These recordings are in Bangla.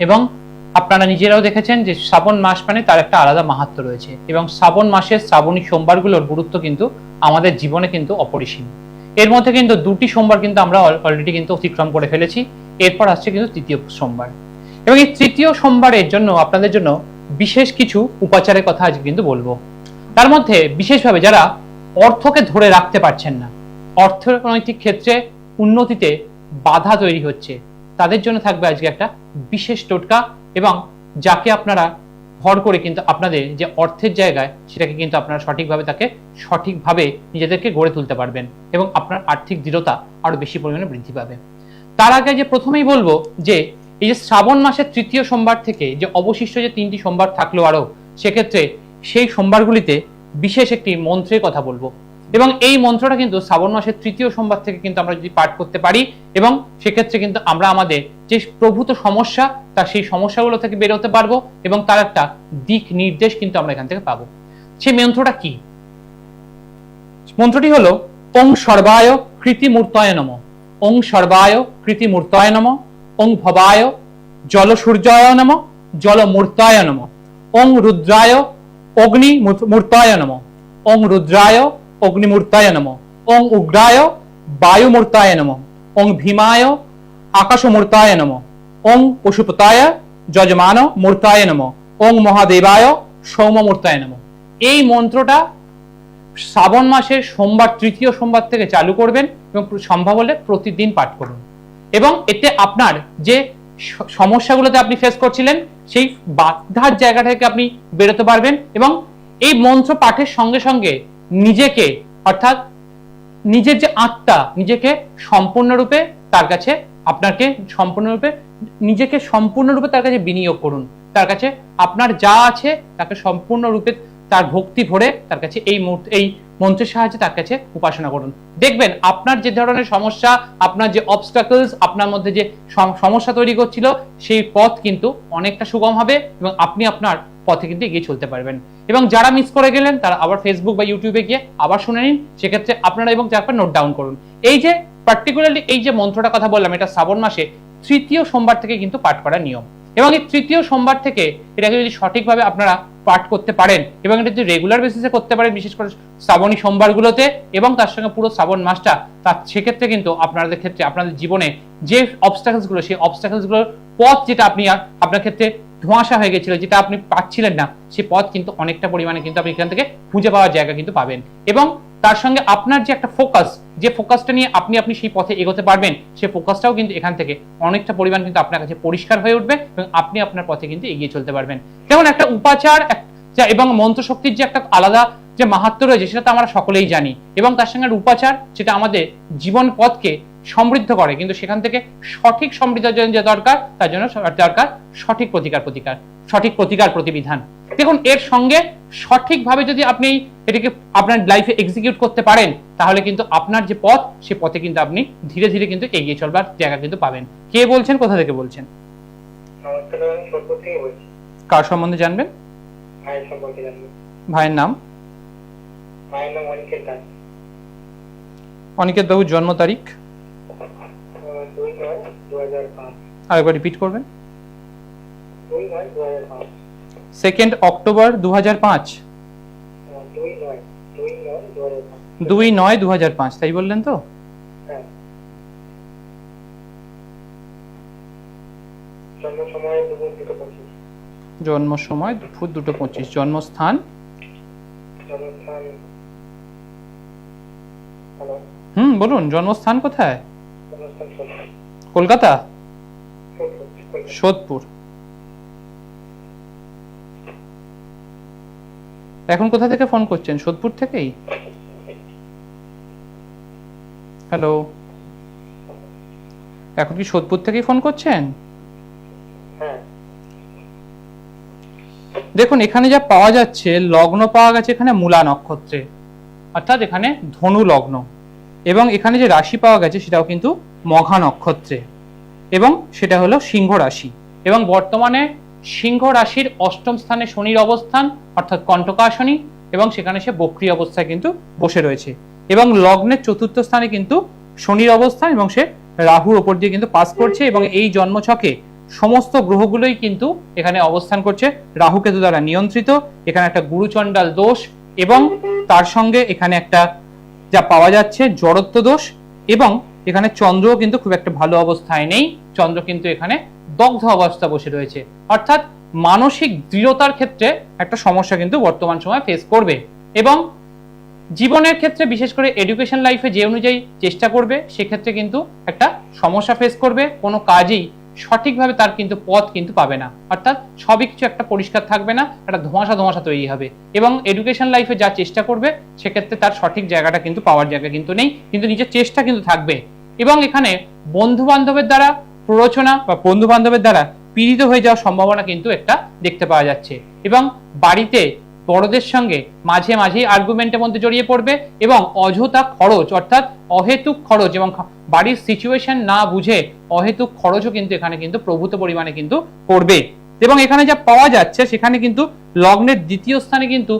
এবং আপনারা নিজেরাও দেখেছেন যে শ্রাবণ মাস মানে তার একটা আলাদা মাহাত্ম্য রয়েছে এবং শ্রাবণ মাসের শ্রাবণী সোমবারগুলোর গুরুত্ব কিন্তু আমাদের জীবনে কিন্তু অপরিসীম। এর মধ্যে কিন্তু 2টি সোমবার কিন্তু আমরা অলরেডি কিন্তু অতিক্রম করে ফেলেছি। এরপর আসছে কিন্তু 3য় সোমবার এবং এই 3য় সোমবারের জন্য আপনাদের জন্য বিশেষ কিছু উপাচারের কথা আজকে কিন্তু বলবো। তার মধ্যে বিশেষভাবে যারা অর্থকে ধরে রাখতে পারছেন না, অর্থনৈতিক ক্ষেত্রে উন্নতিতে বাধা তৈরি হচ্ছে, তাদের জন্য থাকবে আজকে একটা বিশেষ টোটকা এবং যাকে আপনারা ভর করে কিন্তু আপনাদের যে অর্থের জায়গায় সেটাকে কিন্তু আপনারা সঠিকভাবে নিজেদেরকে গড়ে তুলতে পারবেন এবং আপনার আর্থিক দৃঢ়তা আরো বেশি পরিমাণে বৃদ্ধি পাবে। তার আগে যে প্রথমেই বলবো যে এই যে শ্রাবণ মাসের 3য় সোমবার থেকে যে অবশিষ্ট যে 3টি সোমবার থাকলো আরো, সেক্ষেত্রে সেই সোমবারগুলিতে বিশেষ একটি মন্ত্রের কথা বলবো এবং এই মন্ত্রটা কিন্তু শ্রাবণ মাসের 3য় সোমবার থেকে কিন্তু আমরা যদি পাঠ করতে পারি এবং সেক্ষেত্রে কিন্তু আমরা আমাদের যে প্রভূত সমস্যা তার সেই সমস্যাগুলো থেকে বের হতে পারবো এবং তার একটা দিক নির্দেশ কিন্তু আমরা এখান থেকে পাবো। সেই মন্ত্রটা কি? মন্ত্রটি হলো ওং সর্বায় কৃতিমূর্তয় নমঃ, ওং সর্বায় কৃতিমূর্তয় নমঃ, ওং ভবায় জলসূর্যায় নমঃ, জলমূর্তায় নমঃ, ওং রুদ্রায় অগ্নিমূর্তায় নমঃ, ওং রুদ্রায় অগ্নিমূর্তায় নমঃ, ওং উগ্রায় বায়ুমূর্তায় নমঃ, ওং ভীমায় আকাশমূর্তায় নমঃ, ওং পশুপতায় যজমান মূর্তায় নমঃ, ওং মহাদেবায় সৌমমূর্তায় নমঃ। এই মন্ত্রটা শ্রাবণ মাসের সোমবার 3য় সোমবার থেকে চালু করবেন এবং সম্ভব হলে প্রতিদিন পাঠ করুন এবং এতে আপনার যে সমস্যাগুলোতে আপনি ফেস করছিলেন সেই বাধার জায়গা থেকে আপনি বেরোতে পারবেন এবং এই মন্ত্র পাঠের সঙ্গে সঙ্গে নিজেকে অর্থাৎ নিজের যে আত্মা নিজেকে সম্পূর্ণরূপে তার কাছে সম্পূর্ণরূপে তার কাছে বিনিয়োগ করুন। তার কাছে আপনার যা আছে তাকে সম্পূর্ণরূপে তার ভক্তি ভরে তার কাছে এই মন্ত্রের সাহায্যে তার কাছে উপাসনা করুন। দেখবেন আপনার যে ধরনের সমস্যা, আপনার যে অবস্টাকলস, আপনার মধ্যে যে সমস্যা তৈরি করছিল সেই পথ কিন্তু অনেকটা সুগম হবে এবং আপনি আপনার পথে কিন্তু এগিয়ে চলতে পারবেন। এবং যারা মিস করে গেলেন তারা আবার ফেসবুক বা ইউটিউবে গিয়ে আবার শুনে নিন, সেক্ষেত্রে আপনারা এবং তারপর নোট ডাউন করুন। এই যে পার্টিকুলারলি এই যে মন্ত্রটা কথা বললাম, এটা শ্রাবণ মাসে 3য় সোমবার থেকে কিন্তু পাঠ করার নিয়ম এবং এই 3য় সোমবার থেকে এটাকে যদি সঠিকভাবে আপনারা পাঠ করতে পারেন এবং এটা যদি রেগুলার বেসিসে করতে পারেন, বিশেষ করে শ্রাবণী সোমবারগুলোতে এবং তার সঙ্গে পুরো শ্রাবণ মাসটা, তার সেক্ষেত্রে কিন্তু আপনাদের ক্ষেত্রে আপনাদের জীবনে যে অবস্টাকলসগুলো সেই অবস্টাকলসগুলোর পথ যেটা আপনার ক্ষেত্রে ধোঁয়াশা হয়ে গেছিল, যেটা আপনি পাচ্ছিলেন না, সেই পথ কিন্তু অনেকটা পরিমাণে কিন্তু আপনি এখান থেকে খুঁজে পাওয়ার জায়গা কিন্তু পাবেন এবং তার সঙ্গে আপনার যে একটা ফোকাস, যে ফোকাসটা নিয়ে আপনি সেই পথে এগোতে পারবেন, সেই ফোকাসটাও কিন্তু এখান থেকে অনেকটা পরিমাণ কিন্তু আপনার কাছে পরিষ্কার হয়ে উঠবে এবং আপনি আপনার পথে কিন্তু এগিয়ে চলতে পারবেন। যেমন একটা উপাচার এবং মন্ত্রশক্তির যে একটা আলাদা যে মাহাত্ম্য রয়েছে সেটা তো আমরা সকলেই জানি এবং তার সঙ্গে উপাচার যেটা আমাদের জীবন পথকে সমৃদ্ধ করে, কিন্তু সেখান থেকে সঠিক সমৃদ্ধির জন্য যে দরকার, তার জন্য দরকার সঠিক প্রতিকার প্রতিবিধান। দেখুন, এর সঙ্গে সঠিকভাবে যদি আপনি এটাকে আপনার লাইফে এক্সিকিউট করতে পারেন তাহলে কিন্তু আপনার যে পথ, সে পথে কিন্তু আপনি ধীরে ধীরে কিন্তু এগিয়ে চলবার জায়গা কিন্তু পাবেন। কে বলছেন, কোথা থেকে বলছেন? কার সম্বন্ধে জানবেন? ভাইয়ের নাম? অনিকেত বাবুর জন্ম তারিখ আরেকবার রিপিট করবেন। 2 অক্টোবর 2005, 2/9/2005, তাই বললেন তো? জন্ম সময় দুপুর 2:25, জন্মস্থান? বলুন, জন্মস্থান কোথায়? কলকাতা, সোদপুর। এখন কোথা থেকে ফোন করছেন? সোদপুর থেকেই? হ্যালো, এখন কি সোদপুর থেকেই ফোন করছেন? দেখুন, এখানে যা পাওয়া যাচ্ছে, লগ্ন পাওয়া গেছে এখানে মূলা নক্ষত্রে, অর্থাৎ এখানে ধনু লগ্ন, এবং এখানে যে রাশি পাওয়া গেছে সেটাও কিন্তু মঘা নক্ষত্রে এবং সেটা হলো সিংহ রাশি এবং বর্তমানে সিংহ রাশির 8ম স্থানে শনির অবস্থান, অর্থাৎ কণ্টকা শনি, এবং সেখানে সে বক্রী অবস্থায় কিন্তু বসে রয়েছে এবং লগ্নের 4র্থ স্থানে কিন্তু শনির অবস্থান এবং সে রাহুর ওপর দিয়ে কিন্তু পাস করছে এবং এই জন্মছকে সমস্ত গ্রহগুলোই কিন্তু এখানে অবস্থান করছে রাহু কেতু দ্বারা নিয়ন্ত্রিত। এখানে একটা গুরুচণ্ডাল দোষ এবং তার সঙ্গে এখানে একটা যা পাওয়া যাচ্ছে জড়ত্ব দোষ, এবং এখানে চন্দ্রও কিন্তু খুব একটা ভালো অবস্থায় নেই। চন্দ্র কিন্তু এখানে দগ্ধ অবস্থা বসে রয়েছে, অর্থাৎ মানসিক দৃঢ়তার ক্ষেত্রে একটা সমস্যা কিন্তু বর্তমান সময় ফেস করবে। এবং জীবনের ক্ষেত্রে বিশেষ করে এডুকেশন লাইফে যে অনুযায়ী চেষ্টা করবে সেক্ষেত্রে কিন্তু একটা সমস্যা ফেস করবে। কোনো কাজেই সঠিকভাবে তার কিন্তু পথ কিন্তু পাবে না, অর্থাৎ সবই কিছু একটা পরিষ্কার থাকবে না, একটা ধোঁয়াশা ধোঁয়াশা তৈরি হবে। এবং এডুকেশন লাইফে যা চেষ্টা করবে সেক্ষেত্রে তার সঠিক জায়গাটা কিন্তু পাওয়ার জায়গা কিন্তু নেই, কিন্তু নিজের চেষ্টা কিন্তু থাকবে। এবং এখানে বন্ধু বান্ধবের দ্বারা প্ররোচনা বা বন্ধু বান্ধবের দ্বারা পীড়িত হয়ে যাওয়ার সম্ভাবনা কিন্তু একটা দেখতে পাওয়া যাচ্ছে। এবং বাড়িতে বড়দের সঙ্গে মাঝে মাঝেই আর্গুমেন্টের মধ্যে জড়িয়ে পড়বে এবং অযথা খরচ, অর্থাৎ অহেতুক খরচ এবং বাড়ির সিচুয়েশন না বুঝে অহেতুক খরচও কিন্তু এখানে কিন্তু প্রভূত পরিমাণে কিন্তু করবে। এবং এখানে যা পাওয়া যাচ্ছে সেখানে কিন্তু লগ্নের দ্বিতীয় স্থানে কিন্তু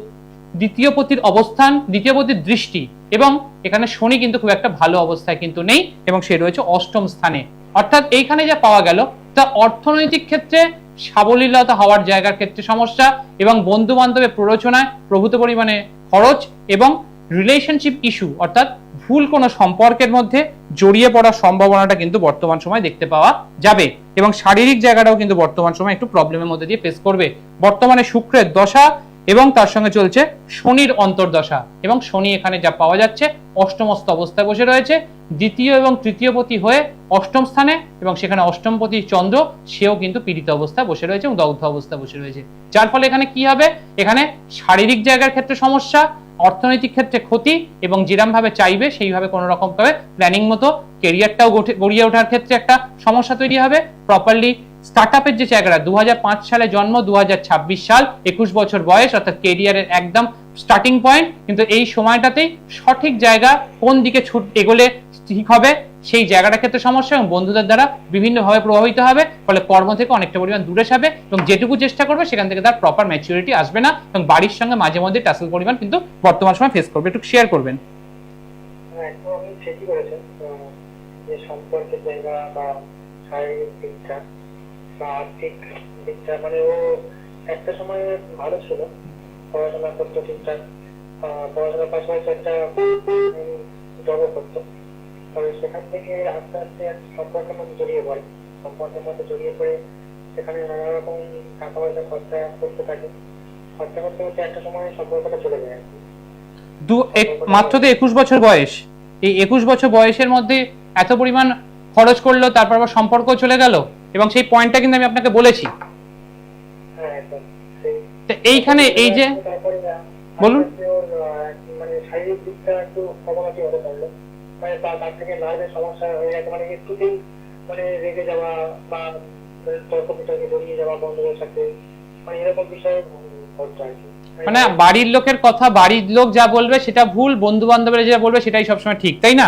দ্বিতীয় পতির অবস্থান, দ্বিতীয় পতির দৃষ্টি, এবং এখানে শনি কিন্তু খুব একটা ভালো অবস্থায় কিন্তু নেই এবং সে রয়েছে অষ্টম স্থানে। অর্থাৎ এইখানে যা পাওয়া গেল তা অর্থনৈতিক ক্ষেত্রে সাবলীলতা হওয়ার জায়গার ক্ষেত্রে সমস্যা, এবং বন্ধু বান্ধবের প্ররোচনায় প্রভূত পরিমাণে খরচ, এবং রিলেশনশিপ ইস্যু অর্থাৎ ভুল কোনো সম্পর্কের মধ্যে জড়িয়ে পড়ার সম্ভাবনাটা কিন্তু বর্তমান সময় দেখতে পাওয়া যাবে। এবং শারীরিক জায়গাটাও কিন্তু বর্তমান সময় একটু প্রবলেমের মধ্যে দিয়ে ফেস করবে। বর্তমানে শুক্রের দশা এবং তার সঙ্গে চলছে শনির অন্তর্দশা, এবং শনি এখানে যা পাওয়া যাচ্ছে অষ্টমস্ত অবস্থায় বসে রয়েছে, দ্বিতীয় এবং তৃতীয় পতি হয়ে অষ্টম স্থানে, এবং সেখানে অষ্টমপতি চন্দ্র সেও কিন্তু পীড়িত অবস্থায় বসে রয়েছে এবং দগ্ধ অবস্থায় বসে রয়েছে। যার ফলে এখানে কি হবে, এখানে শারীরিক জায়গার ক্ষেত্রে সমস্যা, অর্থনৈতিক ক্ষেত্রে ক্ষতি, এবং যেরকম ভাবে চাইবে সেইভাবে কোনো রকম ভাবে প্ল্যানিং মতো কেরিয়ারটাও গড়িয়ে ওঠার ক্ষেত্রে একটা সমস্যা তৈরি হবে। প্রপারলি স্টার্টআপের যে জায়গাটা 2005 সালে জন্ম, 2026 সাল, 21 বছর বয়স, অর্থাৎ কেরিয়ারের একদম স্টার্টিং পয়েন্ট, কিন্তু এই সময়টাতেই সঠিক জায়গা কোন দিকে এগোলে ঠিক হবে সেই জায়গাটার ক্ষেত্রে সমস্যা, এবং বন্ধুদের দ্বারা বিভিন্নভাবে প্রভাবিত হবে, ফলে কর্ম থেকে অনেকটা পরিমাণ দূরে যাবে, এবং যেটুকু চেষ্টা করবে সেখান থেকে তার প্রপার ম্যাচুরিটি আসবে না, এবং বাড়ির সঙ্গে মাঝে মধ্যে টাসেল পরিমাণ কিন্তু বর্তমান সময় ফেস করবে। একটু শেয়ার করবেন। আপনি ঠিকই বলেছেন, যে সম্পর্কের জায়গা বা শারীরিক দিকটা বা আর্থিক দিকটা, মানে ও একটা সময় ভালো ছিল, পড়াশোনা করতো ঠিকঠাক, পড়াশোনার পাশাপাশি একটা জবও করতো, তবে সেখান থেকে আস্তে আস্তে সম্পর্কের মধ্যে জড়িয়ে পড়ে, সম্পর্কের মধ্যে জড়িয়ে পড়ে সেখানে নানা রকম টাকা পয়সা খরচা করতে থাকে, খরচা করতে করতে একটা সময় সম্পর্কটা চলে যায়। মাত্র তো 21 বছর বয়স, এই 21 বছর বয়সের মধ্যে এত পরিমাণ খরচ করলো, তারপর আবার সম্পর্ক চলে গেল, এবং সেই পয়েন্টটা কিন্তু আমি আপনাকে বলেছি। এইখানে এই যে বলুন, মানে শারীরিক দিকটা একটু অবনতি হতে পারলো, মানে তার থেকে নার্ভের সমস্যা হয়ে গেছে, মানে একটুতেই মানে রেগে যাওয়া বা তর্ক বিতর্কে জড়িয়ে যাওয়া বন্ধুদের সাথে, মানে এরকম বিষয় ঘটতো আর কি। মানে বাড়ির লোকের কথা, বাড়ির লোক যা বলবে সেটা ভুল, বন্ধু বান্ধবরা যা বলবে সেটাই সবসময় ঠিক, তাই না?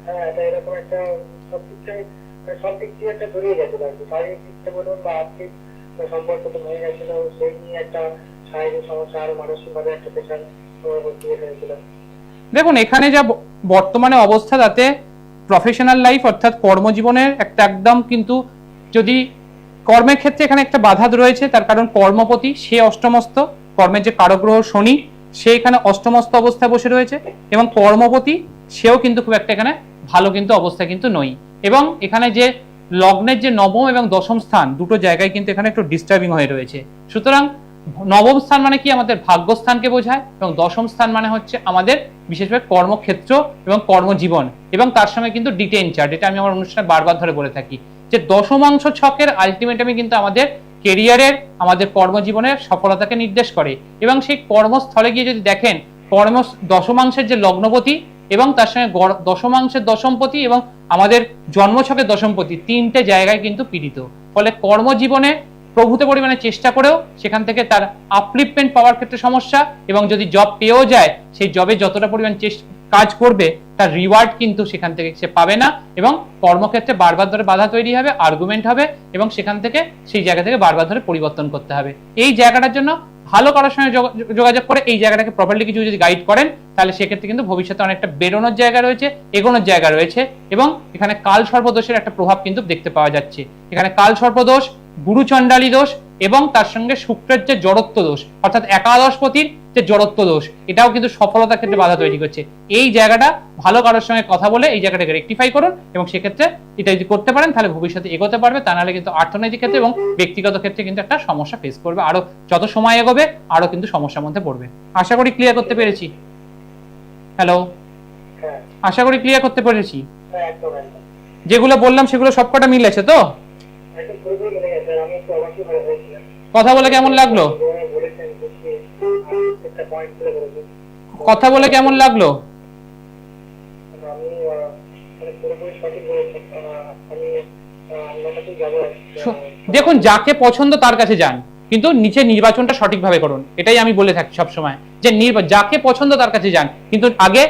হ্যাঁ, এটা এরকম একটা সব দিক দিয়ে একটা জড়িয়ে গেছিল আর কি, শারীরিক দিকটা বলুন বা আর্থিক সম্পর্ক তো হয়ে গেছিল, সেই নিয়ে একটা শারীরিক সমস্যা আর মানসিক ভাবে একটা প্রেশার হয়েছিল। দেখুন এখানে যা বর্তমানে অবস্থা, তাতে প্রফেশনাল লাইফ অর্থাৎ কর্মজীবনের একটা একদম কিন্তু, যদি কর্মের ক্ষেত্রে এখানে একটা বাধা রয়েছে, তার কারণ কর্মপতি সে অষ্টমস্ত, কর্মের যে কারগ্রহ শনি সে এখানে অষ্টমস্ত অবস্থায় বসে রয়েছে, এবং কর্মপতি সেও কিন্তু খুব একটা এখানে ভালো কিন্তু অবস্থায় কিন্তু নয়। এবং এখানে যে লগ্নের যে নবম এবং দশম স্থান দুটো জায়গায় কিন্তু এখানে একটু ডিস্টার্বিং হয়ে রয়েছে। সুতরাং নবম স্থান মানে কি, আমাদের ভাগ্যস্থানকে বোঝায়, এবং দশম স্থান মানে হচ্ছে আমাদের বিশেষভাবে কর্মক্ষেত্র এবং কর্মজীবন, এবং তার সঙ্গে কিন্তু ডিটেইন চার্ট, এটা আমি আমার অনুষ্ঠানে বারবার ধরে বলে থাকি যে দশমাংশ ছকের আলটিমেটামি কিন্তু আমাদের কেরিয়ারের, আমাদের কর্মজীবনের সফলতাকে নির্দেশ করে। এবং সেই কর্মস্থলে গিয়ে যদি দেখেন, দশমাংশের যে লগ্নপতি এবং তার সঙ্গে দশমাংশের দশমপতি এবং আমাদের জন্মছকের দশমপতি, তিনটে জায়গায় কিন্তু পীড়িত, ফলে কর্মজীবনে প্রভূত পরিমাণে চেষ্টা করেও সেখান থেকে তার আপলিফমেন্ট পাওয়ার ক্ষেত্রে সমস্যা, এবং যদি জব পেয়েও যায় সেই জবে যতটা পরিমাণ কাজ করবে তার রিওয়ার্ড কিন্তু সেখান থেকে সে পাবে না, এবং কর্মক্ষেত্রে বারবার ধরে বাধা তৈরি হবে, আর্গুমেন্ট হবে, এবং সেখান থেকে সেই জায়গা থেকে বারবার ধরে পরিবর্তন করতে হবে। এই জায়গাটার জন্য ভালো কারোর সঙ্গে যোগাযোগ করে এই জায়গাটাকে প্রপারলি কিছু যদি গাইড করেন, তাহলে সেক্ষেত্রে কিন্তু ভবিষ্যতে অনেকটা বেরোনোর জায়গা রয়েছে, এগোনোর জায়গা রয়েছে। এবং এখানে কাল সর্পদোষের একটা প্রভাব কিন্তু দেখতে পাওয়া যাচ্ছে। এখানে কাল সর্পদোষ, গুরুচণ্ডালী দোষ, এবং তার সঙ্গে শুক্রের যে জড়ত্ব দোষ, অর্থাৎ একাদশপতির যে জড়ত্ব দোষ, এটাও কিন্তু সফলতার ক্ষেত্রে বাধা তৈরি করছে। এই জায়গাটা ভালো কারোর সঙ্গে কথা বলে এই জায়গাটাকে রেকটিফাই করুন, এবং সেক্ষেত্রে এটা যদি করতে পারেন তাহলে ভবিষ্যতে এগোতে পারবে। তা নাহলে কিন্তু অর্থনৈতিক ক্ষেত্রে এবং ব্যক্তিগত ক্ষেত্রে কিন্তু একটা সমস্যা ফেস করবে, আরো যত সময় এগোবে আরো কিন্তু সমস্যার মধ্যে পড়বে। আশা করি ক্লিয়ার করতে পেরেছি। হ্যালো, হ্যাঁ আশা করি ক্লিয়ার করতে পেরেছি। হ্যাঁ, একদম একদম যেগুলো বললাম সেগুলো সবকটা মিলেছে তো? একদম পুরোপুরি মিলে গেছে। আমি একটু অবাকই হয়ে হয়েছিলাম। কথা বলে কেমন লাগলো? বলেছেন বুঝিয়ে একটা পয়েন্ট তুলে ধরেছেন। কথা বলে কেমন লাগলো? আমি মানে পুরোপুরি সঠিক বলেছেন। আমি আপনার কাছেই যাবো। দেখুন, যাকে পছন্দ তার কাছে যান, কিন্তু নিচে নির্বাচনটা সঠিকভাবে করুন। এটাই আমি বলে থাকি সবসময়, যে যাকে পছন্দ তার কাছে যান, কিন্তু আগে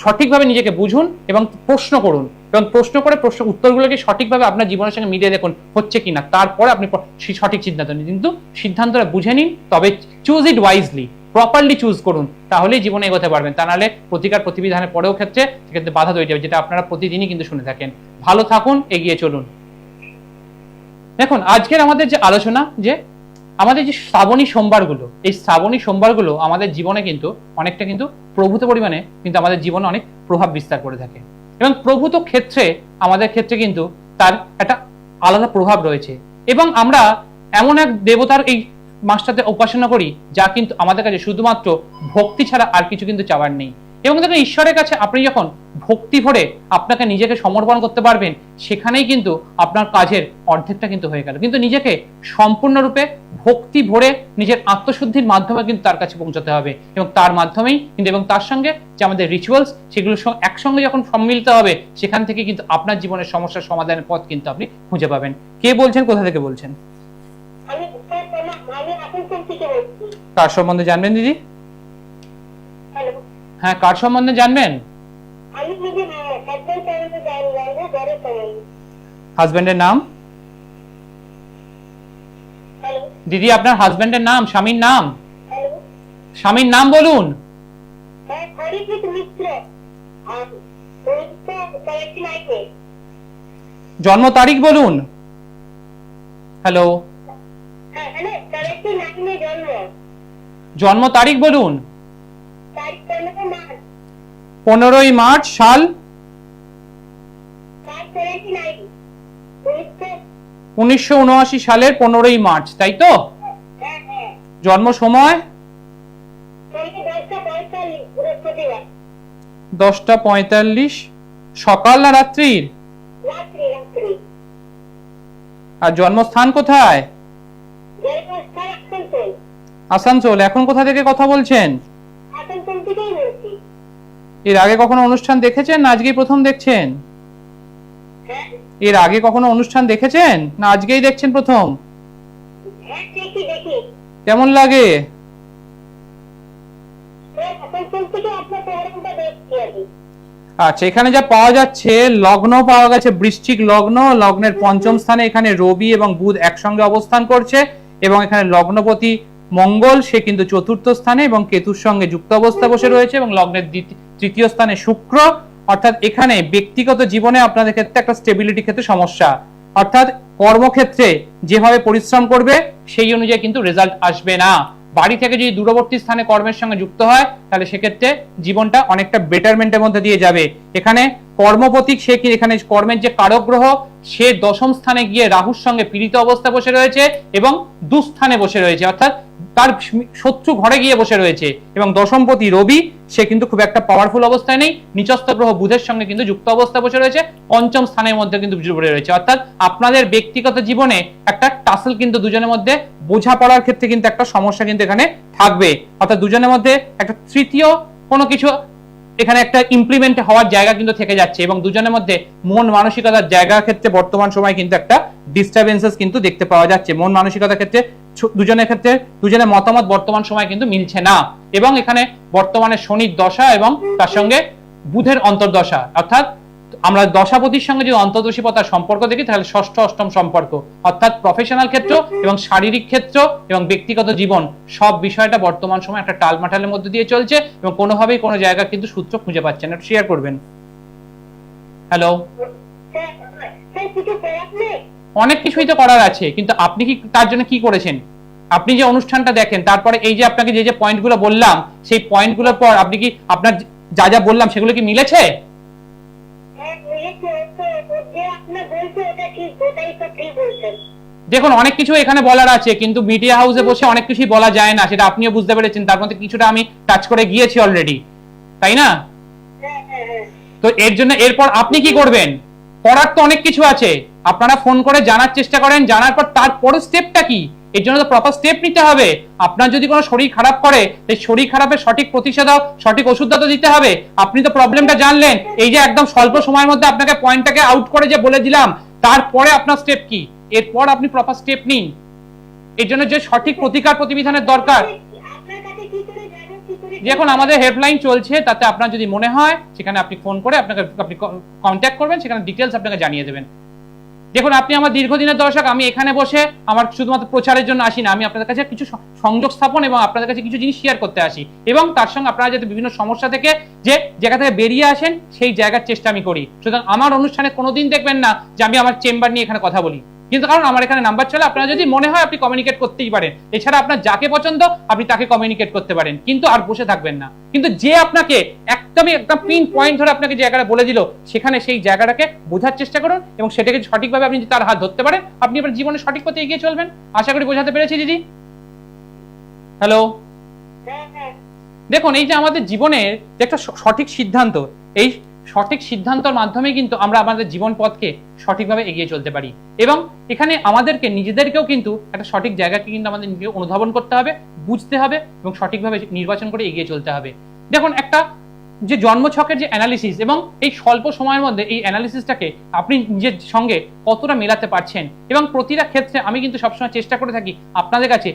সঠিকভাবে নিজেকে বুঝুন এবং প্রশ্ন করুন, এবং প্রশ্ন করে প্রশ্ন উত্তরগুলোকে সঠিকভাবে আপনার জীবনের সঙ্গে মিলিয়ে দেখুন হচ্ছে কিনা, তারপরে আপনি সঠিক সিদ্ধান্ত নিন। কিন্তু সিদ্ধান্তটা বুঝে নিন, তবে চুজ ইট ওয়াইজলি, প্রপারলি চুজ করুন, তাহলেই জীবনে এগোতে পারবেন। তা নাহলে প্রতিকার প্রতিবিধানের পরেও ক্ষেত্রে সেক্ষেত্রে বাধা তৈরি হবে, যেটা আপনারা প্রতিদিনই কিন্তু শুনে থাকেন। ভালো থাকুন, এগিয়ে চলুন। দেখুন, আজকের আমাদের যে আলোচনা, যে আমাদের যে শ্রাবণী সোমবারগুলো, এই শ্রাবণী সোমবারগুলো আমাদের জীবনে কিন্তু অনেকটা কিন্তু প্রভূত পরিমাণে কিন্তু আমাদের জীবনে অনেক প্রভাব বিস্তার করে থাকে, এবং প্রভূত ক্ষেত্রে আমাদের ক্ষেত্রে কিন্তু তার একটা আলাদা প্রভাব রয়েছে। এবং আমরা এমন এক দেবতার এই মাসটাতে উপাসনা করি যা কিন্তু আমাদের কাছে শুধুমাত্র ভক্তি ছাড়া আর কিছু কিন্তু চাওয়ার নেই। এবং দেখুন, ঈশ্বরের কাছে আপনি যখন ভক্তি ভরে আপনাকে নিজেকে সমর্পণ করতে পারবেন, সেখানেই কিন্তু আপনার কাজের অর্ধেকটা কিন্তু হয়ে গেল। কিন্তু নিজেকে সম্পূর্ণরূপে ভক্তি ভরে নিজের আত্মশুদ্ধির মাধ্যমে কিন্তু তার কাছে পৌঁছাতে হবে, এবং তার মাধ্যমেই কিন্তু, এবং তার সঙ্গে যে আমাদের রিচুয়ালস, সেগুলো একসঙ্গে যখন সম্মিলিত হবে, সেখান থেকে কিন্তু আপনার জীবনের সমস্যার সমাধানের পথ কিন্তু আপনি খুঁজে পাবেন। কে বলছেন, কোথা থেকে বলছেন? কার সম্বন্ধে জানবেন দিদি? হ্যাঁ, কার সম্বন্ধে জানবেন? হাজবেন্ডের নাম? দিদি, আপনার হাজবেন্ডের নাম, স্বামীর নাম? স্বামীর নাম বলুন। জন্ম তারিখ বলুন। হ্যালো, জন্ম তারিখ বলুন। 15ই মার্চ, সাল? 1979 সালের 15ই মার্চ, তাই তো? জন্ম সময় 10:45, সকাল না রাত্রির? আর জন্মস্থান কোথায়? আসানসোল। এখন কোথা থেকে কথা বলছেন? এর আগে কখনো অনুষ্ঠান দেখেছেন না আজকেই প্রথম দেখছেন? এর আগে কখনো অনুষ্ঠান দেখেছেন না আজকেই দেখছেন প্রথম? কেমন লাগে? আচ্ছা, এখানে যা পাওয়া যাচ্ছে, লগ্ন পাওয়া গেছে বৃশ্চিক লগ্ন, লগ্নের পঞ্চম স্থানে এখানে রবি এবং বুধ একসঙ্গে অবস্থান করছে, এবং এখানে লগ্নপতি মঙ্গল, সে কিন্তু চতুর্থ স্থানে এবং কেতুর সঙ্গে যুক্ত অবস্থা বসে রয়েছে, এবং লগ্নের তৃতীয় স্থানে শুক্র। অর্থাৎ এখানে ব্যক্তিগত জীবনে আপনাদের ক্ষেত্রে একটা স্টেবিলিটি ক্ষেত্রে সমস্যা, অর্থাৎ কর্মক্ষেত্রে যেভাবে পরিশ্রম করবে সেই অনুযায়ী কিন্তু রেজাল্ট আসবে না। বাড়ি থেকে যদি দূরবর্তী স্থানে কর্মের সঙ্গে যুক্ত হয়, তাহলে সেক্ষেত্রে জীবনটা অনেকটা বেটারমেন্টের মধ্যে দিয়ে যাবে। এখানে কর্মপতি, সে কি এখানে কর্মের যে কারক গ্রহ, সে দশম স্থানে গিয়ে রাহুর সঙ্গে পীড়িত অবস্থা বসে রয়েছে এবং দুস্থানে বসে রয়েছে, অর্থাৎ তার শত্রু ঘরে গিয়ে বসে রয়েছে। এবং দশমপতি রবি, সে কিন্তু খুব একটা পাওয়ারফুল অবস্থায় নেই, নিচস্থ গ্রহ বুধের সঙ্গে কিন্তু যুক্ত অবস্থা বসে রয়েছে, পঞ্চম স্থানের মধ্যে কিন্তু জুড়ে রয়েছে। অর্থাৎ আপনাদের ব্যক্তিগত জীবনে একটা টাসেল কিন্তু দুজনের মধ্যে, বোঝাপড়ার ক্ষেত্রে কিন্তু একটা সমস্যা কিন্তু এখানে থাকবে। অর্থাৎ দুজনের মধ্যে একটা তৃতীয় কোনো কিছু এখানে একটা ইমপ্লিমেন্ট হওয়ার জায়গা কিন্তু থেকে যাচ্ছে, এবং দুজনের মধ্যে মন মানসিকতার জায়গার ক্ষেত্রে বর্তমান সময় কিন্তু একটা ডিস্টারবেন্সেস কিন্তু দেখতে পাওয়া যাচ্ছে। মন মানসিকতার ক্ষেত্রে দুজনের ক্ষেত্রে দুজনের মতামত বর্তমান সময় কিন্তু মিলছে না, এবং এখানে বর্তমানে শনির দশা এবং তার সঙ্গে বুধের অন্তর্দশা, অর্থাৎ আমরা দশাপতির সঙ্গে যদি অন্তর্দশীপতার সম্পর্ক দেখি তাহলে ষষ্ঠ অষ্টম সম্পর্ক, অর্থাৎ প্রফেশনাল ক্ষেত্র এবং শারীরিক ক্ষেত্র এবং ব্যক্তিগত জীবন সব বিষয়টা বর্তমান সময় একটা টালমাটালের মধ্যে দিয়ে চলছে এবং কোনোভাবেই কোনো জায়গা কিন্তু সূত্র খুঁজে পাচ্ছেন না। শেয়ার করবেন। হ্যালো, অনেক কিছুই তো করার আছে, কিন্তু আপনি কি তার জন্য কি করেছেন? আপনি যে অনুষ্ঠানটা দেখেন, তারপরে এই যে আপনাকে যে যে পয়েন্টগুলো বললাম, সেই পয়েন্টগুলোর পর আপনি কি আপনার যা যা বললাম সেগুলো কি মিলেছে? দেখুন, অনেক কিছু এখানে বলার আছে, কিন্তু মিডিয়া হাউসে বসে অনেক কিছুই বলা যায় না, সেটা আপনিও বুঝতে পেরেছেন। তার মধ্যে কিছুটা আমি টাচ করে গিয়েছি অলরেডি, তাই না? তো এর জন্য এরপর আপনি কি করবেন? করার তো অনেক কিছু আছে। আপনারা ফোন করে জানার চেষ্টা করেন, জানার পর তারপরের স্টেপটা কি, এর জন্য তো প্রপার স্টেপ নিতে হবে। আপনার যদি কোনো শরীর খারাপ করে, সেই শরীর খারাপের সঠিক প্রতিষেধক, সঠিক ওষুধটা তো দিতে হবে। আপনি তো প্রবলেমটা জানলেন, এই যে একদম স্বল্প সময়ের মধ্যে আপনাকে পয়েন্টটাকে আউট করে যে বলে দিলাম, তারপরে আপনার স্টেপ কি, এরপর আপনি প্রপার স্টেপ নিন। এর জন্য যে সঠিক প্রতিকার প্রতিবিধানের দরকার, এখন আমাদের হেল্পলাইন চলছে, তাতে আপনার যদি মনে হয় সেখানে আপনি ফোন করে আপনি কন্ট্যাক্ট করবেন, সেখানে ডিটেলস আপনাকে জানিয়ে দেবেন। দেখুন, আপনি আমার দীর্ঘদিনের দর্শক, আমি এখানে বসে আমার শুধুমাত্র প্রচারের জন্য আসি না, আমি আপনাদের কাছে কিছু সংযোগ স্থাপন এবং আপনাদের কাছে কিছু জিনিস শেয়ার করতে আসি, এবং তার সঙ্গে আপনারা যাতে বিভিন্ন সমস্যা থেকে যে জায়গা থেকে বেরিয়ে আসেন সেই জায়গার চেষ্টা আমি করি। সুতরাং আমার অনুষ্ঠানে কোনোদিন দেখবেন না যে আমি আমার চেম্বার নিয়ে এখানে কথা বলি, কিন্তু কারণ আমার এখানে নাম্বার চলে, আপনারা যদি মনে হয় আপনি কমিউনিকেট করতেই পারেন। এছাড়া আপনার যাকে পছন্দ আপনি তাকে কমিউনিকেট করতে পারেন, কিন্তু আর বসে থাকবেন না। কিন্তু যে আপনাকে একদমই একটা পিন পয়েন্ট ধরে আপনাকে জায়গাটা বলে দিল, সেখানে সেই জায়গাটাকে বোঝার চেষ্টা করুন এবং সেটাকে সঠিকভাবে আপনি তার হাত ধরতে পারেন, আপনি আপনার জীবনে সঠিক পথে এগিয়ে চলবেন। আশা করি বোঝাতে পেরেছি দিদি। হ্যালো, দেখুন, এই যে আমাদের জীবনের একটা সঠিক সিদ্ধান্ত, এই সঠিক সিদ্ধান্তের মাধ্যমে কিন্তু আমরা আমাদের জীবন পথকে সঠিকভাবে এগিয়ে চলতে পারি, এবং এখানে আমাদেরকে নিজেদেরকেও কিন্তু একটা সঠিক জায়গাকে কিন্তু আমাদের নিজেকে অনুধাবন করতে হবে, বুঝতে হবে এবং সঠিকভাবে নির্বাচন করে এগিয়ে চলতে হবে। দেখুন, একটা যে জন্মছকের যে অ্যানালিসিস এবং এই স্বল্প সময়ের মধ্যে এই অ্যানালিসিসটাকে আপনি নিজের সঙ্গে কতটা মেলাতে পারছেন, এবং প্রতিটা ক্ষেত্রে আমি কিন্তু সবসময় চেষ্টা করে থাকি আপনাদের কাছে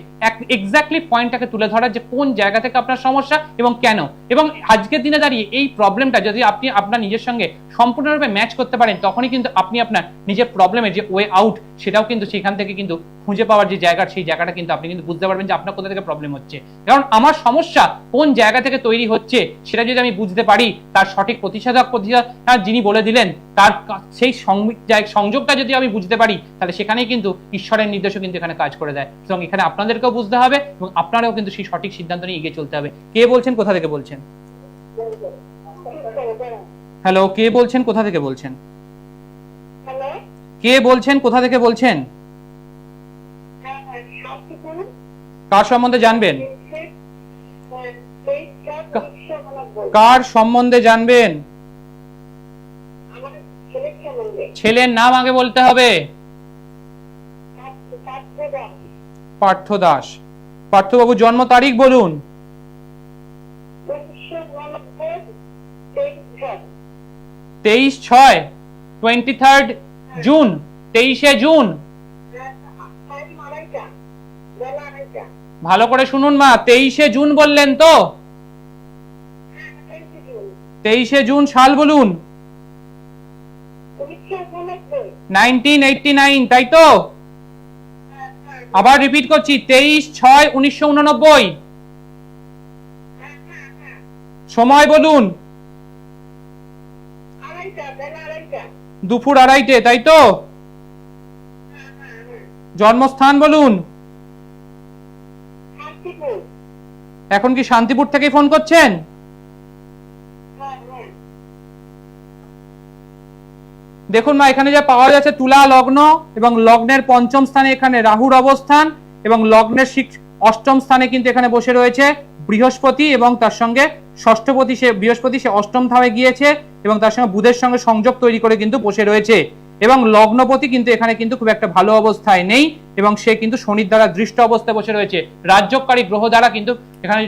এক্স্যাক্টলি পয়েন্টটাকে তুলে ধরার, যে কোন জায়গা থেকে আপনার সমস্যা এবং কেন। এবং আজকের দিনে দাঁড়িয়ে এই প্রবলেমটা যদি আপনি আপনার নিজের সঙ্গে সম্পূর্ণরূপে ম্যাচ করতে পারেন, তখনই কিন্তু আপনি আপনার নিজের প্রবলেমের যে ওয়ে আউট, সেটাও কিন্তু সেখান থেকে কিন্তু খুঁজে পাওয়ার যে জায়গা, সেই জায়গাটা কিন্তু আপনি কিন্তু বুঝতে পারবেন যে আপনার কোথা থেকে প্রবলেম হচ্ছে। কারণ আমার সমস্যা কোন জায়গা থেকে তৈরি হচ্ছে সেটা যদি আমি বুঝতে পারি, তার সঠিক প্রতিষেধক যিনি বলে দিলেন, তার সেই সংযোগটা যদি আমি বুঝতে পারি, তাহলে সেখানেই কিন্তু ঈশ্বরের নির্দেশও কিন্তু এখানে কাজ করে দেয়। এবং এখানে আপনাদেরকেও বুঝতে হবে এবং আপনারাও কিন্তু সেই সঠিক সিদ্ধান্ত নিয়ে এগিয়ে চলতে হবে। কে বলছেন, কোথা থেকে বলছেন? হ্যালো, কে বলছেন, কোথা থেকে বলছেন? কে বলছেন, কোথা থেকে বলছেন? কার সম্বন্ধে জানবেন? কার সম্বন্ধে জানবেন? ছেলের নাম আগে বলতে হবে। পার্থ দাস। পার্থবাবু জন্ম তারিখ বলুন। 23/6, 23rd জুন, 23শে জুন। ভালো করে শুনুন মা, 23শে জুন বললেন তো? 23শে জুন সাল বলুন। 1989, তাই তো? আবার রিপিট করছি, 23/6/1989। সময় বলুন। দুপুর 2:30, তাই তো? জন্মস্থান বলুন। এখন কি শান্তিপুর থেকে ফোন করছেন? দেখুন মা, এখানে যা পাওয়া যাচ্ছে তুলা লগ্ন, এবং লগ্নের পঞ্চম স্থানে এখানে রাহুর অবস্থান, এবং লগ্নের অষ্টম স্থানে কিন্তু এখানে বসে রয়েছে বৃহস্পতি, এবং তার সঙ্গে ষষ্ঠপতি সে বৃহস্পতি, সে অষ্টম ধামে গিয়েছে এবং তার সঙ্গে বুধের সঙ্গে সংযোগ তৈরি করে কিন্তু বসে রয়েছে। এবং লগ্নপতি কিন্তু এখানে কিন্তু খুব একটা ভালো অবস্থায় নেই, এবং সে কিন্তু শনির দ্বারা দৃষ্ট অবস্থায় বসে রয়েছে। রাজ্যকারী গ্রহ দ্বারা কিন্তু এখানে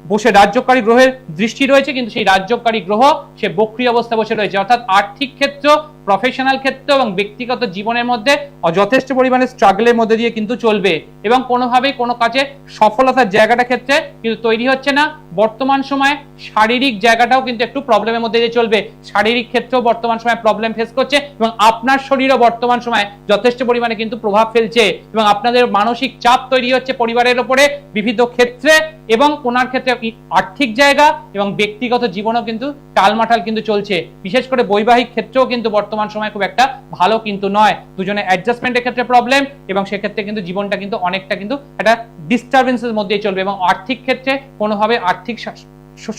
বসে রাজ্যকারী গ্রহের দৃষ্টি রয়েছে, কিন্তু সেই রাজ্যকারী গ্রহ সে বক্রী অবস্থায় বসে রয়েছে, অর্থাৎ আর্থিক ক্ষেত্র, প্রফেশনাল ক্ষেত্রে এবং ব্যক্তিগত জীবনের মধ্যে যথেষ্ট পরিমাণে স্ট্রাগলের মধ্যে দিয়ে কিন্তু চলবে এবং কোনোভাবেই কোনো কাজে সফলতার জায়গাটা ক্ষেত্রে কিন্তু তৈরি হচ্ছে না। বর্তমান সময়ে শারীরিক জায়গাটাও কিন্তু একটু প্রবলেমের মধ্যে দিয়ে চলবে, শারীরিক ক্ষেত্রেও বর্তমান সময়ে প্রবলেম ফেস করছে এবং আপনার শরীরও বর্তমান সময়ে যথেষ্ট পরিমাণে কিন্তু প্রভাব ফেলছে এবং আপনাদের মানসিক চাপ তৈরি হচ্ছে পরিবারের উপরে বিভিন্ন ক্ষেত্রে এবং ওনার ক্ষেত্রে আর্থিক জায়গা এবং ব্যক্তিগত জীবনও কিন্তু টালমাটাল কিন্তু চলছে। বিশেষ করে বৈবাহিক ক্ষেত্রেও কিন্তু বর্তমান সময় খুব একটা ভালো কিন্তু নয়, দুজনে অ্যাডজাস্টমেন্টের ক্ষেত্রে প্রবলেম এবং সেক্ষেত্রে কিন্তু জীবনটা কিন্তু অনেকটা কিন্তু একটা ডিস্টারবেন্সের মধ্যেই চলবে এবং আর্থিক ক্ষেত্রে কোনোভাবে আর্থিক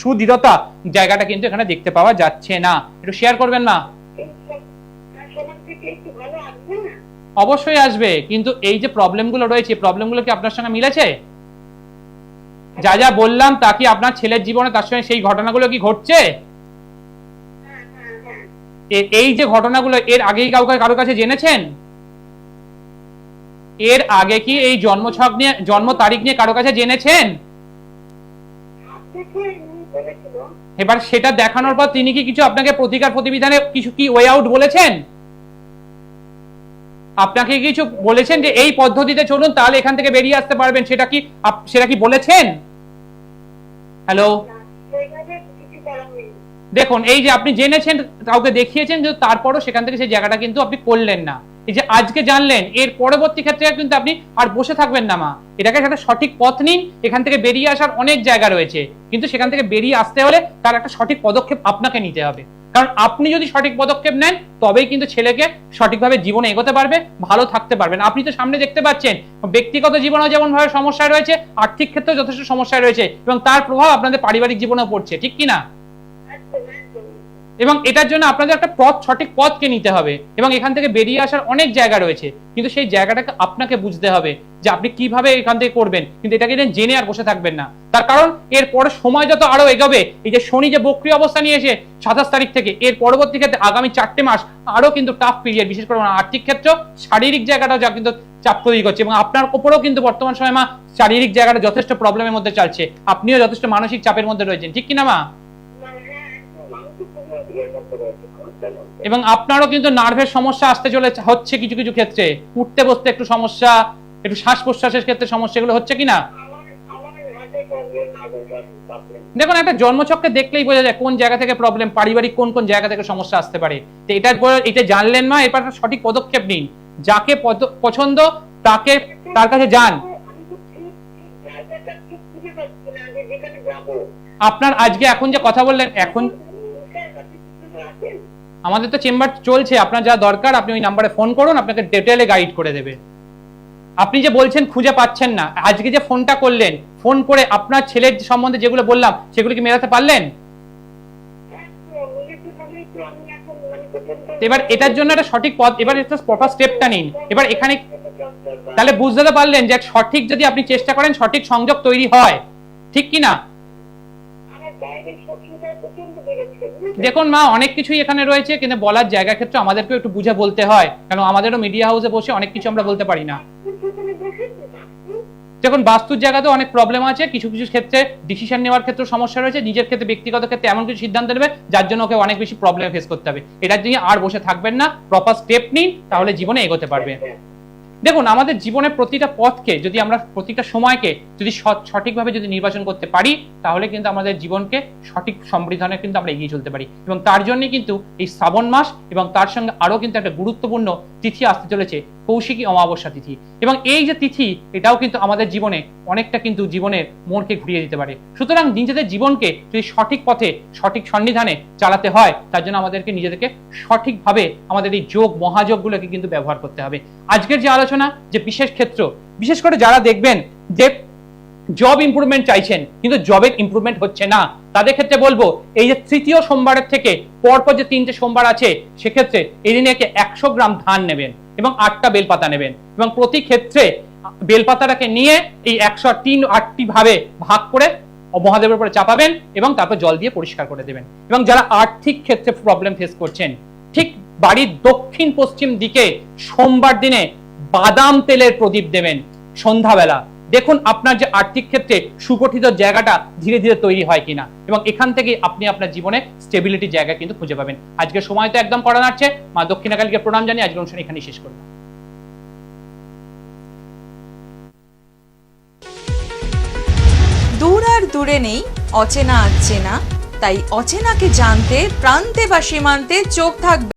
সুদৃঢ়তা জায়গাটা কিন্তু এখানে দেখতে পাওয়া যাচ্ছে না। একটু শেয়ার করবেন না? অবশ্যই আসবে, কিন্তু এই যে প্রবলেমগুলো রয়েছে প্রবলেমগুলো কি আপনার সঙ্গে মিলেছে? যা যা বললাম তা কি আপনার ছেলের জীবনে তার সঙ্গে সেই ঘটনাগুলো কি ঘটছে? এই যে ঘটনাগুলো এর আগেই কারো কাছে জেনেছেন? এর আগে কি এই জন্মছক নিয়ে জন্ম তারিখ নিয়ে কারো কাছে জেনেছেন? এবার সেটা দেখানোর পর তিনি কি কিছু আপনাকে প্রতিকার প্রতিবিধানে কিছু কি ওয়ে আউট বলেছেন? আপনাকে কিছু বলেছেন যে এই পদ্ধতিতে চলুন তাহলে এখান থেকে বেরিয়ে আসতে পারবেন, সেটা কি বলেছেন? হ্যালো, দেখুন এই যে আপনি জেনেছেন, কাউকে দেখিয়েছেন, কিন্তু তারপরও সেখান থেকে সেই জায়গাটা কিন্তু আপনি করলেন না। এই যে আজকে জানলেন, এর পরবর্তী ক্ষেত্রে কিন্তু আপনি আর বসে থাকবেন না মা, এটাকে একটা সঠিক পথ নিন। এখান থেকে বেরিয়ে আসার অনেক জায়গা রয়েছে, কিন্তু সেখান থেকে বেরিয়ে আসতে হলে তার একটা সঠিক পদক্ষেপ আপনাকে নিতে হবে। কারণ আপনি যদি সঠিক পদক্ষেপ নেন তবেই কিন্তু ছেলেকে সঠিকভাবে জীবনে এগোতে পারবে, ভালো থাকতে পারবেন। আপনি তো সামনে দেখতে পাচ্ছেন ব্যক্তিগত জীবনেও যেমন ভাবে সমস্যা রয়েছে, আর্থিক ক্ষেত্রেও যথেষ্ট সমস্যা রয়েছে এবং তার প্রভাব আপনাদের পারিবারিক জীবনেও পড়ছে, ঠিক কিনা? এবং এটার জন্য আপনাদের একটা সঠিক পথকে নিতে হবে এবং এখান থেকে বেরিয়ে আসার অনেক জায়গা রয়েছে, কিন্তু সেই জায়গাটাকে আপনাকে বুঝতে হবে যে আপনি কিভাবে এখান থেকে করবেন। কিন্তু এটাকে জেনে আর বসে থাকবেন না, তার কারণ এর পরে সময় যত আরো এগোবে, এই যে শনি যে বক্রী অবস্থা নিয়ে এসে 27 তারিখ থেকে, এর পরবর্তী ক্ষেত্রে আগামী 4টে মাস আরো কিন্তু টাফ পিরিয়ড, বিশেষ করে আর্থিক ক্ষেত্র, শারীরিক জায়গাটাও যা কিন্তু চাপ তৈরি করছে এবং আপনার উপরেও কিন্তু বর্তমান সময় মা শারীরিক জায়গাটা যথেষ্ট প্রবলেমের মধ্যে চলছে, আপনিও যথেষ্ট মানসিক চাপের মধ্যে রয়েছেন, ঠিক কিনা মা? এবং আপনারও কিন্তু নার্ভের সমস্যা আসতে হচ্ছে কিছু কিছু ক্ষেত্রে, উঠতে বসতে একটু সমস্যা, একটু শ্বাস প্রশ্বাসের ক্ষেত্রে সমস্যা, এগুলো হচ্ছে কিনা? দেখুন একটা জন্মছককে দেখলেই বোঝা যায় কোন জায়গা থেকে প্রবলেম, পারিবারিক কোন কোন জায়গা থেকে সমস্যা আসতে পারে। তো এটা জানলেন মা, এরপর সঠিক পদক্ষেপ নিন, যাকে পছন্দ তার কাছে যান। আপনার আজকে এখন যে কথা বললেন, এখন আমাদের তো চেম্বার চলছে, আপনার যা দরকার আপনি ওই নাম্বারে ফোন করুন, আপনাকে ডিটেইলে গাইড করে দেবে। আপনি যে বলছেন খুঁজে পাচ্ছেন না, আজকে যে ফোনটা করলেন, ফোন করে আপনার ছেলের সম্বন্ধে যেগুলো বললাম সেগুলো কি মেলাতে পারলেন? এবার এটার জন্য একটা সঠিক পথ, এবার একটা প্রপার স্টেপটা নিন। এবার এখানে তাহলে বুঝতে পারলেন যে সঠিক যদি আপনি চেষ্টা করেন সঠিক সংযোগ তৈরি হয়, ঠিক কি না? দেখুন মা, অনেক কিছুই এখানে রয়েছে, কিন্তু বলার জায়গা ক্ষেত্রে আমাদেরকেও একটু বুঝে বলতে হয়, কারণ আমাদেরও মিডিয়া হাউসে বসে অনেক কিছু আমরা বলতে পারি না। দেখুন বাস্তুর জায়গাতেও অনেক প্রবলেম আছে, কিছু কিছু ক্ষেত্রে ডিসিশন নেওয়ার ক্ষেত্রে সমস্যা রয়েছে, নিজের ক্ষেত্রে ব্যক্তিগত ক্ষেত্রে এমন কিছু সিদ্ধান্ত নেবে যার জন্য ওকে অনেক বেশি প্রবলেম ফেস করতে হবে। এটার জন্য আর বসে থাকবেন না, প্রপার স্টেপ নিন, তাহলে জীবনে এগোতে পারবেন। দেখুন আমাদের জীবনের প্রতিটা পথকে যদি আমরা প্রতিটা সময়কে যদি সঠিকভাবে যদি নির্বাচন করতে পারি, তাহলে কিন্তু আমাদের জীবনকে সঠিক সমৃদ্ধনে কিন্তু আমরা এগিয়ে চলতে পারি। এবং তার জন্য কিন্তু এই শ্রাবণ মাস এবং তার সঙ্গে আরো কিন্তু একটা গুরুত্বপূর্ণ তিথি আসতে চলেছে, কৌশিকী অমাবস্যা তিথি। এবং এই যে তিথি, এটাও কিন্তু আমাদের জীবনে অনেকটা কিন্তু জীবনের মোড়কে ঘুরিয়ে দিতে পারে। সুতরাং নিজেদের জীবনকে যদি সঠিক পথে সঠিক সন্নিধানে চালাতে হয়, তার জন্য আমাদেরকে নিজেদেরকে সঠিকভাবে আমাদের এই যোগ মহাযোগগুলোকে কিন্তু ব্যবহার করতে হবে। আজকের যে আলোচনা, যে বিশেষ ক্ষেত্র, বিশেষ করে যারা দেখবেন যে জব ইমপ্রুভমেন্ট চাইছেন কিন্তু জবের ইমপ্রুভমেন্ট হচ্ছে না, তাদের ক্ষেত্রে বলবো এই যে তৃতীয় সোমবারের থেকে পরপর যে 3টে সোমবার আছে, সেক্ষেত্রে এই দিনে 100 গ্রাম ধান নেবেন এবং 8টা বেলপাতা নেবেন এবং প্রতি ক্ষেত্রে বেলপাতাটাকে নিয়ে এই 108টি ভাবে ভাগ করে মহাদেবের উপরে চাপাবেন এবং তারপর জল দিয়ে পরিষ্কার করে দেবেন। এবং যারা আর্থিক ক্ষেত্রে প্রবলেম ফেস করছেন, ঠিক বাড়ির দক্ষিণ পশ্চিম দিকে সোমবার দিনে বাদাম তেলের প্রদীপ দেবেন সন্ধ্যাবেলা, দেখুন আপনার যে আর্থিক ক্ষেত্রে সুগঠিত জায়গাটা ধীরে ধীরে তৈরি হয় কিনা, এবং এখান থেকে আপনি আপনার জীবনে স্টেবিলিটি জায়গা কিন্তু খুঁজে পাবেন। আজকের সময় তো একদম করা নাড়ছে, মা দক্ষিণাকালীকে প্রণাম জানিয়ে আজকের অনুষ্ঠান এখানেই শেষ করলাম। দূর আর দূরে নেই অচেনা আচেনা, তাই অচেনাকে জানতে প্রান্তে বা সীমান্তে চোখ থাকবে।